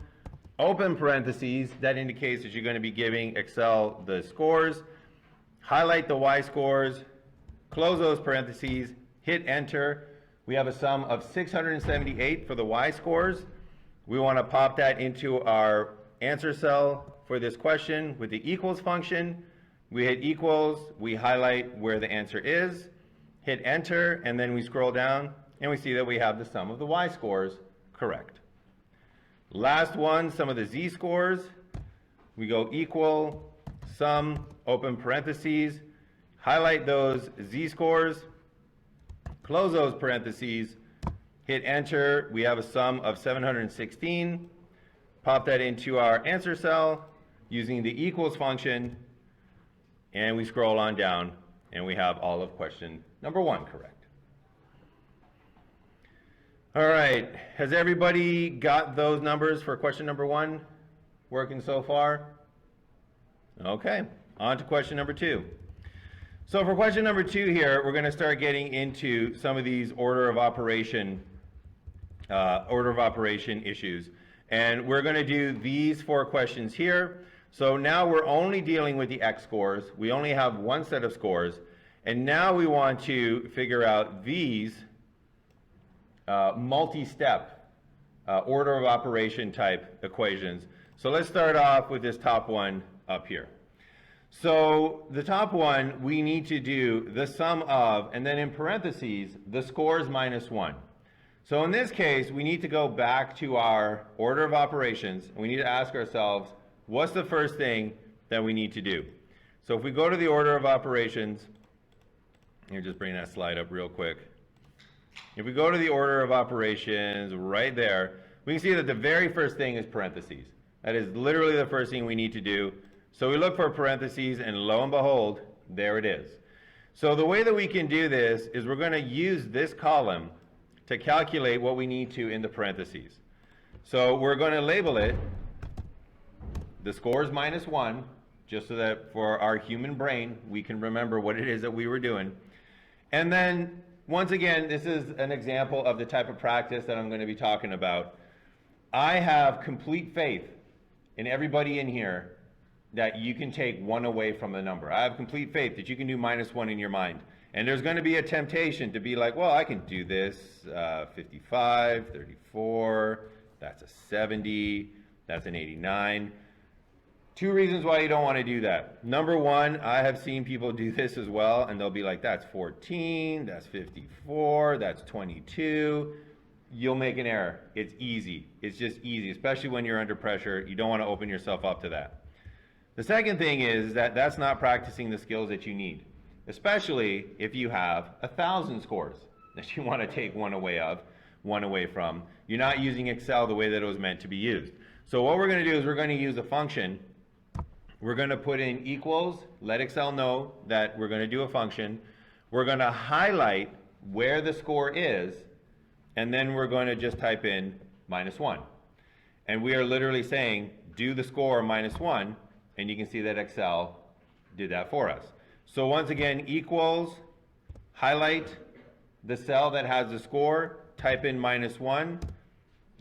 open parentheses, that indicates that you're going to be giving Excel the scores, highlight the Y scores, close those parentheses, hit enter. We have a sum of 678 for the Y scores. We want to pop that into our answer cell for this question with the equals function. We hit equals, we highlight where the answer is, hit enter, and then we scroll down and we see that we have the sum of the Y scores correct. Last one, sum of the Z scores. We go equal, sum, open parentheses, highlight those Z scores, close those parentheses, hit enter. We have a sum of 716. Pop that into our answer cell using the equals function, and we scroll on down and we have all of question number 1 correct. All right, has everybody got those numbers for question number 1 working so far? Okay, on to question number 2. So for question number 2 here, we're going to start getting into some of these order of operation issues. And we're going to do these 4 questions here. So now we're only dealing with the X scores. We only have one set of scores. And now we want to figure out these multi-step order of operation type equations. So let's start off with this top one up here. So the top one, we need to do the sum of, and then in parentheses, the scores minus 1. So in this case, we need to go back to our order of operations, and we need to ask ourselves, what's the first thing that we need to do? So if we go to the order of operations, here, just bring that slide up real quick. If we go to the order of operations right there, we can see that the very first thing is parentheses. That is literally the first thing we need to do. So we look for parentheses, and lo and behold, there it is. So the way that we can do this is we're going to use this column to calculate what we need to in the parentheses. So we're going to label it the scores minus 1, just so that for our human brain, we can remember what it is that we were doing. And then, once again, this is an example of the type of practice that I'm going to be talking about. I have complete faith in everybody in here that you can take 1 away from the number. I have complete faith that you can do minus 1 in your mind. And there's going to be a temptation to be like, well, I can do this, 55, 34, that's a 70, that's an 89. Two reasons why you don't want to do that. Number one, I have seen people do this as well, and they'll be like, that's 14, that's 54, that's 22. You'll make an error. It's easy. It's just easy, especially when you're under pressure. You don't want to open yourself up to that. The second thing is that that's not practicing the skills that you need, especially if you have 1,000 scores that you want to take one away from. You're not using Excel the way that it was meant to be used. So what we're going to do is we're going to use a function. We're going to put in equals, let Excel know that we're going to do a function. We're going to highlight where the score is, and then we're going to just type in -1. And we are literally saying, do the score -1, and you can see that Excel did that for us. So once again, equals, highlight the cell that has the score, type in -1,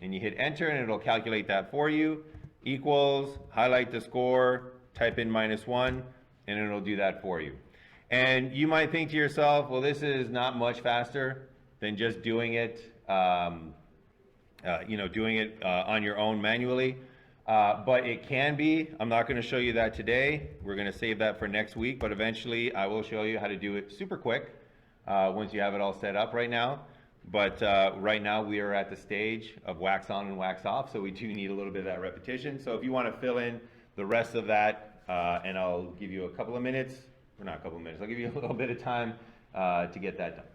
and you hit enter and it'll calculate that for you. Equals, highlight the score, type in -1, and it'll do that for you. And you might think to yourself, well, this is not much faster than just doing it, on your own manually. But it can be. I'm not going to show you that today. We're going to save that for next week, but eventually I will show you how to do it super quick once you have it all set up right now. But right now we are at the stage of wax on and wax off, so we do need a little bit of that repetition. So if you want to fill in the rest of that, and I'll give you a couple of minutes, or not a couple of minutes, I'll give you a little bit of time to get that done.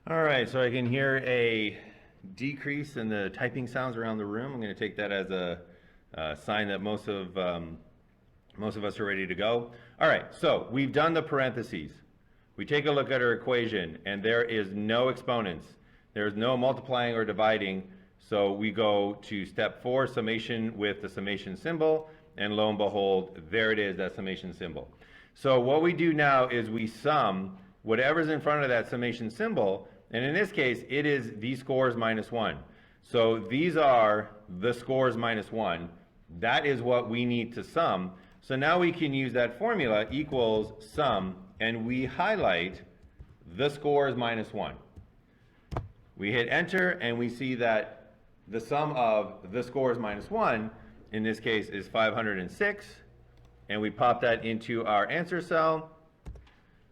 All right, so I can hear a decrease in the typing sounds around the room. I'm going to take that as a sign that most of us are ready to go. All right, so we've done the parentheses. We take a look at our equation, and there is no exponents. There is no multiplying or dividing. So we go to step 4, summation with the summation symbol, and lo and behold, there it is, that summation symbol. So what we do now is we sum whatever's in front of that summation symbol, and in this case, it is the scores -1. So these are the scores -1. That is what we need to sum. So now we can use that formula, equals sum, and we highlight the scores -1. We hit enter, and we see that the sum of the scores -1, in this case, is 506, and we pop that into our answer cell,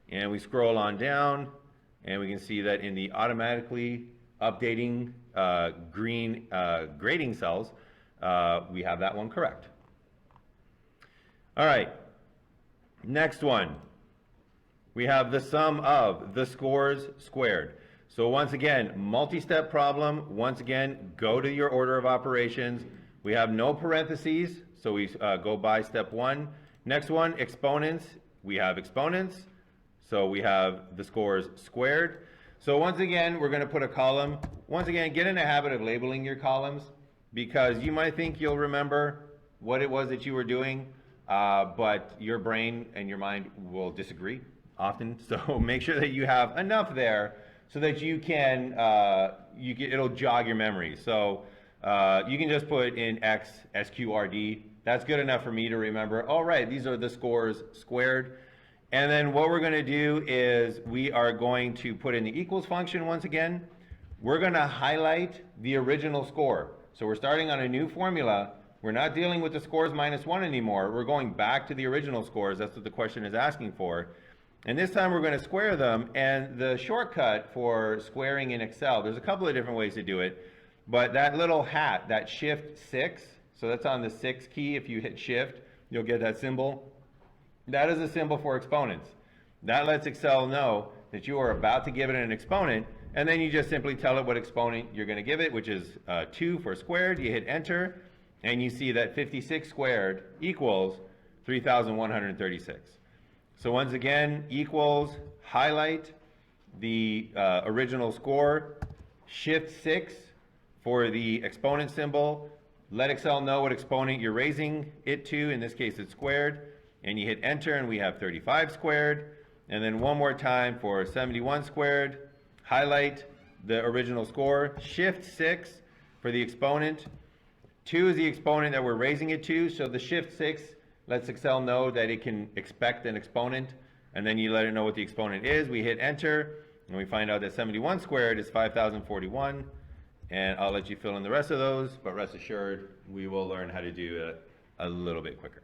and we scroll on down, and we can see that in the automatically updating green grading cells, we have that one correct. All right, next one. We have the sum of the scores squared. So once again, multi-step problem. Once again, go to your order of operations. We have no parentheses, so we go by step 1. Next one, exponents. We have exponents. So we have the scores squared. So once again, we're going to put a column. Once again, get in the habit of labeling your columns, because you might think you'll remember what it was that you were doing, but your brain and your mind will disagree often. So make sure that you have enough there so that you can, it'll jog your memory. So you can just put in X, SQRD. That's good enough for me to remember, all right, these are the scores squared. And then what we're going to do is we are going to put in the equals function once again. We're going to highlight the original score. So we're starting on a new formula, We're not dealing with the scores minus 1 anymore. We're going back to the original scores. That's what the question is asking for. And this time we're going to square them. And the shortcut for squaring in Excel, there's a couple of different ways to do it. But that little hat, that Shift 6, so that's on the 6 key. If you hit Shift, you'll get that symbol. That is a symbol for exponents. That lets Excel know that you are about to give it an exponent, and then you just simply tell it what exponent you're going to give it, which is 2 for squared. You hit enter, and you see that 56 squared equals 3,136. So once again, equals, highlight the original score, Shift 6 for the exponent symbol, let Excel know what exponent you're raising it to, in this case it's squared, and you hit enter and we have 35 squared, and then one more time for 71 squared, highlight the original score, Shift 6 for the exponent, 2 is the exponent that we're raising it to, so the Shift 6 lets Excel know that it can expect an exponent, and then you let it know what the exponent is. We hit enter, and we find out that 71 squared is 5,041, and I'll let you fill in the rest of those, but rest assured, we will learn how to do it a little bit quicker.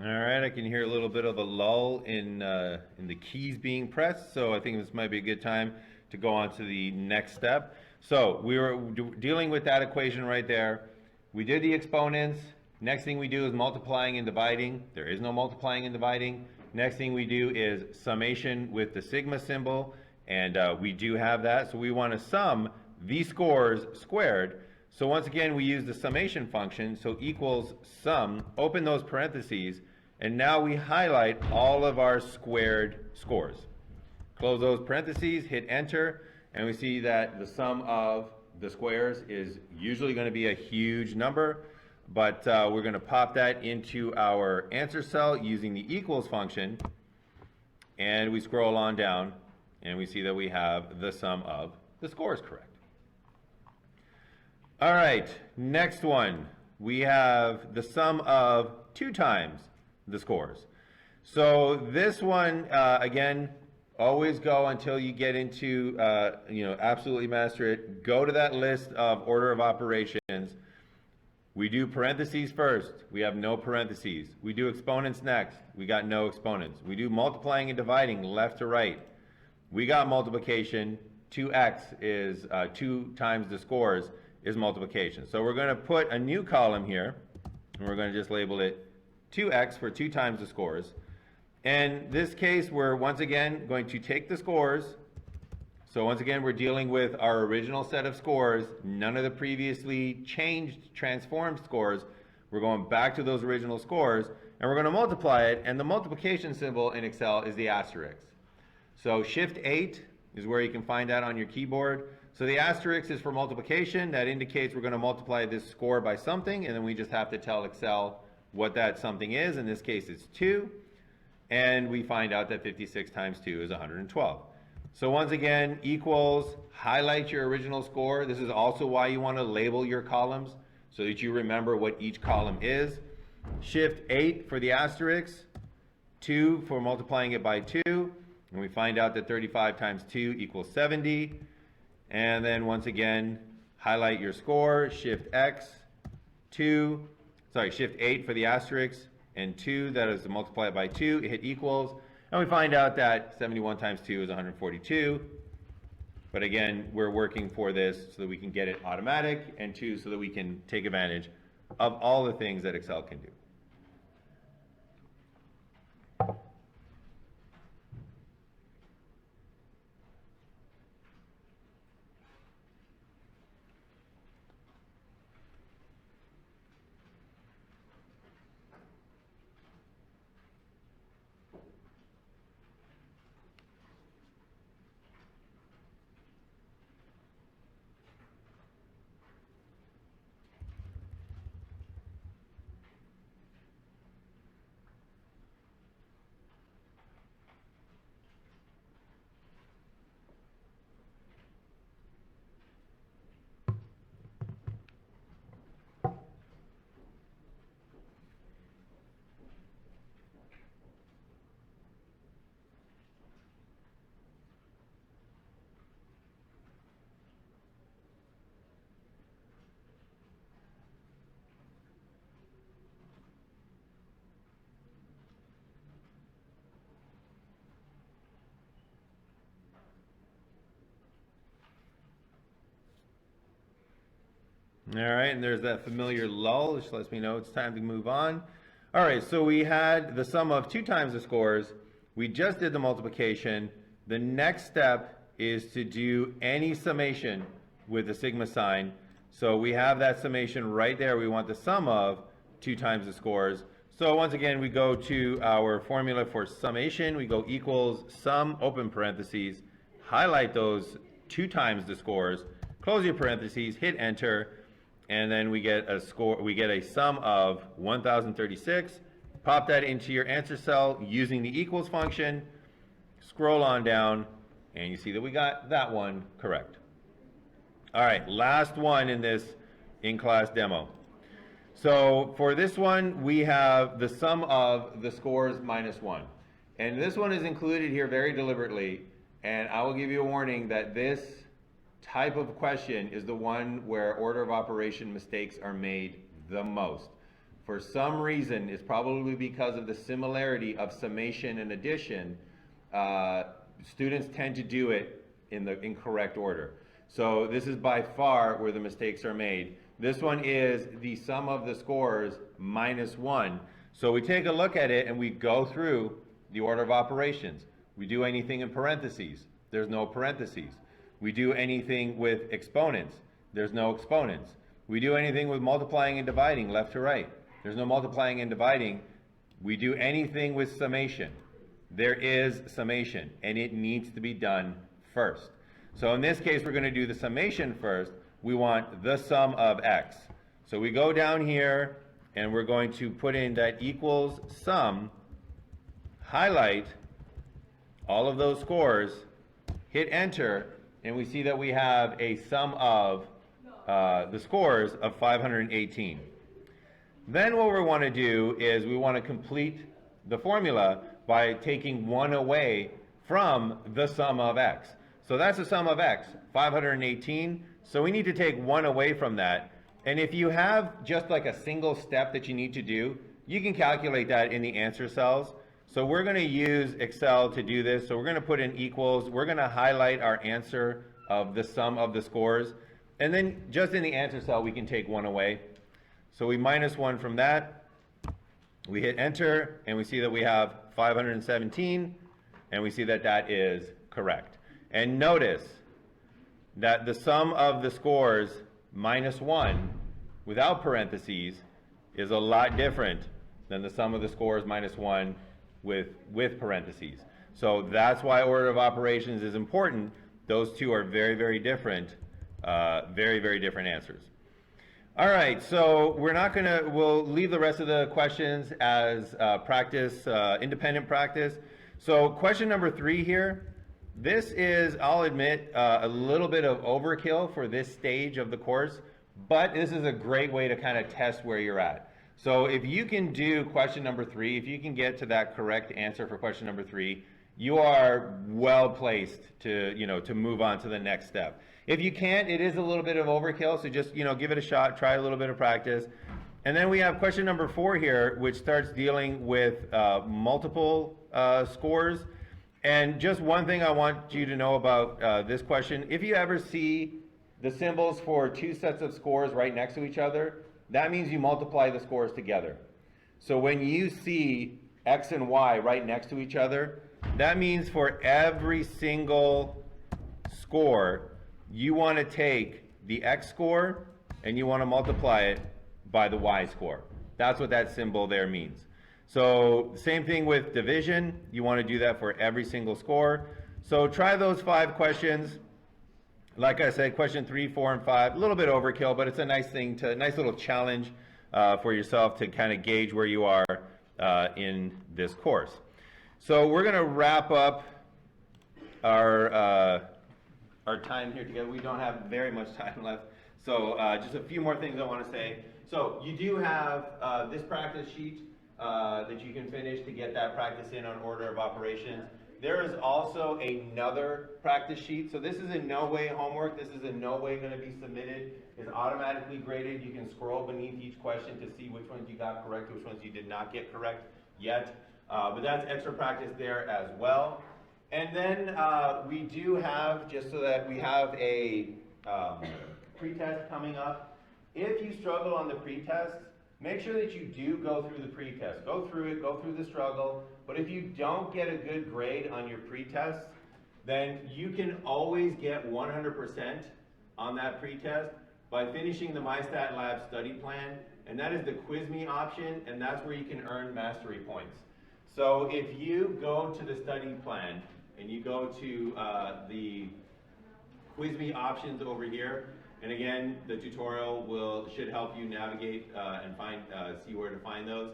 All right, I can hear a little bit of a lull in the keys being pressed, so I think this might be a good time to go on to the next step. So we were dealing with that equation right there. We did the exponents. Next thing we do is multiplying and dividing. There is no multiplying and dividing. Next thing we do is summation with the sigma symbol, and we do have that. So we want to sum these scores squared. So once again, we use the summation function, so equals sum, open those parentheses, and now we highlight all of our squared scores. Close those parentheses, hit enter, and we see that the sum of the squares is usually going to be a huge number, but we're going to pop that into our answer cell using the equals function, and we scroll on down, and we see that we have the sum of the scores correct. All right, next one. We have the sum of 2 times the scores. So this one, again, always go until you get into, absolutely master it. Go to that list of order of operations. We do parentheses first. We have no parentheses. We do exponents next. We got no exponents. We do multiplying and dividing left to right. We got multiplication. 2x is 2 times the scores is multiplication. So we're going to put a new column here, and we're going to just label it 2x for 2 times the scores. In this case, we're once again going to take the scores. So once again, we're dealing with our original set of scores, none of the previously changed, transformed scores. We're going back to those original scores, and we're going to multiply it, and the multiplication symbol in Excel is the asterisk. So Shift 8 is where you can find that on your keyboard. So the asterisk is for multiplication. That indicates we're going to multiply this score by something, and then we just have to tell Excel what that something is. In this case, it's 2. And we find out that 56 times 2 is 112. So once again, equals, highlight your original score. This is also why you want to label your columns so that you remember what each column is. Shift 8 for the asterisk, 2 for multiplying it by 2. And we find out that 35 times 2 equals 70. And then once again, highlight your score, Shift 8 for the asterisk, and 2, that is to multiply it by 2, hit equals, and we find out that 71 times 2 is 142. But again, we're working for this so that we can get it automatic, and 2, so that we can take advantage of all the things that Excel can do. All right, and there's that familiar lull, which lets me know it's time to move on. All right, so we had the sum of 2 times the scores. We just did the multiplication. The next step is to do any summation with the sigma sign. So we have that summation right there. We want the sum of 2 times the scores. So once again, we go to our formula for summation. We go equals sum, open parentheses, highlight those 2 times the scores, close your parentheses, hit enter, and then we get a score. We get a sum of 1036. Pop that into your answer cell using the equals function. Scroll on down, and you see that we got that one correct. All right, last one in this in-class demo. So for this one, we have the sum of the scores minus 1. And this one is included here very deliberately, and I will give you a warning that this type of question is the one where order of operation mistakes are made the most. For some reason, it's probably because of the similarity of summation and addition, students tend to do it in the incorrect order. So this is by far where the mistakes are made. This one is the sum of the scores minus 1. So we take a look at it and we go through the order of operations. We do anything in parentheses. There's no parentheses. We do anything with exponents. There's no exponents. We do anything with multiplying and dividing, left to right. There's no multiplying and dividing. We do anything with summation. There is summation, and it needs to be done first. So in this case, we're going to do the summation first. We want the sum of x. So we go down here, and we're going to put in that equals sum, highlight all of those scores, hit enter, and we see that we have a sum of the scores of 518. Then what we want to do is we want to complete the formula by taking 1 away from the sum of x. So that's the sum of x, 518. So we need to take 1 away from that. And if you have just like a single step that you need to do, you can calculate that in the answer cells. So we're going to use Excel to do this. So we're going to put in equals. We're going to highlight our answer of the sum of the scores. And then just in the answer cell, we can take 1 away. So we minus 1 from that. We hit enter, and we see that we have 517, and we see that that is correct. And notice that the sum of the scores minus 1 without parentheses is a lot different than the sum of the scores minus 1 with parentheses. So that's why order of operations is important. Those two are very, very different Very, very different answers. All right, so we'll leave the rest of the questions as practice, independent practice. So question number 3 here, this is, I'll admit, a little bit of overkill for this stage of the course, but this is a great way to kind of test where you're at. So if you can do question number 3, if you can get to that correct answer for question number 3, you are well placed to, to move on to the next step. If you can't, it is a little bit of overkill, so just, give it a shot, try a little bit of practice. And then we have question number 4 here, which starts dealing with multiple scores. And just one thing I want you to know about this question, if you ever see the symbols for 2 sets of scores right next to each other, that means you multiply the scores together. So when you see X and Y right next to each other, that means for every single score, you want to take the X score and you want to multiply it by the Y score. That's what that symbol there means. So same thing with division. You want to do that for every single score. So try those 5 questions. Like I said, question 3, 4, and 5, a little bit overkill, but it's a nice thing nice little challenge for yourself to kind of gauge where you are in this course. So we're going to wrap up our time here together. We don't have very much time left. So just a few more things I want to say. So you do have this practice sheet that you can finish to get that practice in on order of operations. There is also another practice sheet. So this is in no way homework. This is in no way going to be submitted. It's automatically graded. You can scroll beneath each question to see which ones you got correct, which ones you did not get correct yet. But that's extra practice there as well. And then we do have, just so that we have a pretest coming up. If you struggle on the pretest, make sure that you do go through the pretest. Go through it, go through the struggle. But if you don't get a good grade on your pretest, then you can always get 100% on that pretest by finishing the MyStatLab study plan. And that is the Quiz Me option, and that's where you can earn mastery points. So if you go to the study plan and you go to the Quiz Me options over here, and again, the tutorial should help you navigate and see where to find those.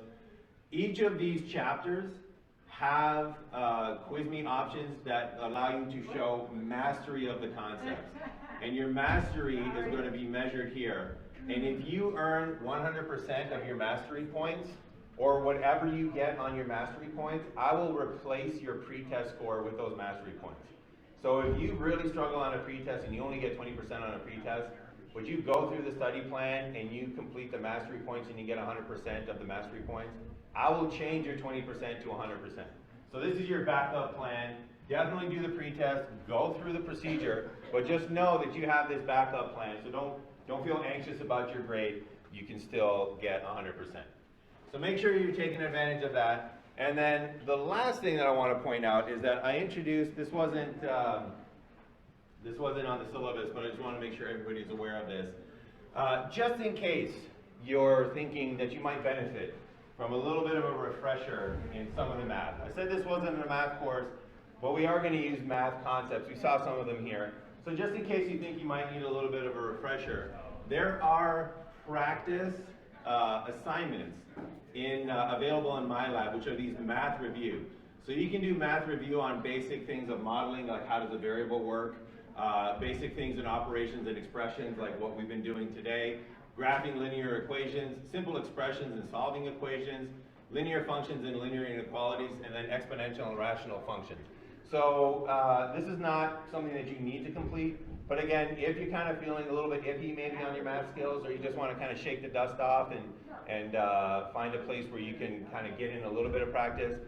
Each of these chapters have Quiz Me options that allow you to show mastery of the concepts. And your mastery is going to be measured here. And if you earn 100% of your mastery points, or whatever you get on your mastery points, I will replace your pretest score with those mastery points. So if you really struggle on a pretest and you only get 20% on a pretest, but you go through the study plan and you complete the mastery points and you get 100% of the mastery points, I will change your 20% to 100%. So this is your backup plan. Definitely do the pretest, go through the procedure, but just know that you have this backup plan. So don't feel anxious about your grade. You can still get 100%. So make sure you're taking advantage of that. And then the last thing that I want to point out is that I introduced, this wasn't on the syllabus, but I just want to make sure everybody's aware of this. Just in case you're thinking that you might benefit from a little bit of a refresher in some of the math. I said this wasn't a math course, but we are going to use math concepts. We saw some of them here. So just in case you think you might need a little bit of a refresher, there are practice assignments available in MyLab, which are these math review. So you can do math review on basic things of modeling, like how does a variable work, basic things in operations and expressions, like what we've been doing today, graphing linear equations, simple expressions and solving equations, linear functions and linear inequalities, and then exponential and rational functions. So this is not something that you need to complete, but again, if you're kind of feeling a little bit iffy maybe on your math skills, or you just want to kind of shake the dust off and find a place where you can kind of get in a little bit of practice,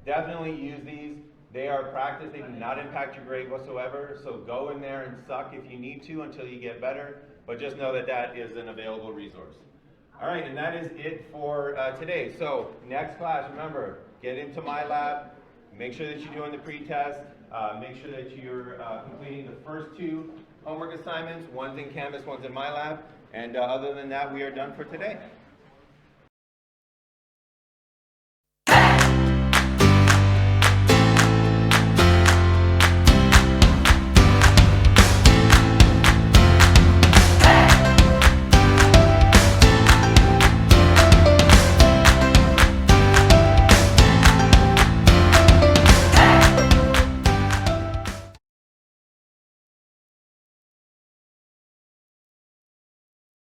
definitely use these. They are practice, they do not impact your grade whatsoever, so go in there and suck if you need to until you get better, but just know that that is an available resource. All right, and that is it for today. So next class, remember, get into MyLab, make sure that you're doing the pretest, make sure that you're completing the first 2 homework assignments, one's in Canvas, one's in MyLab, and other than that, we are done for today.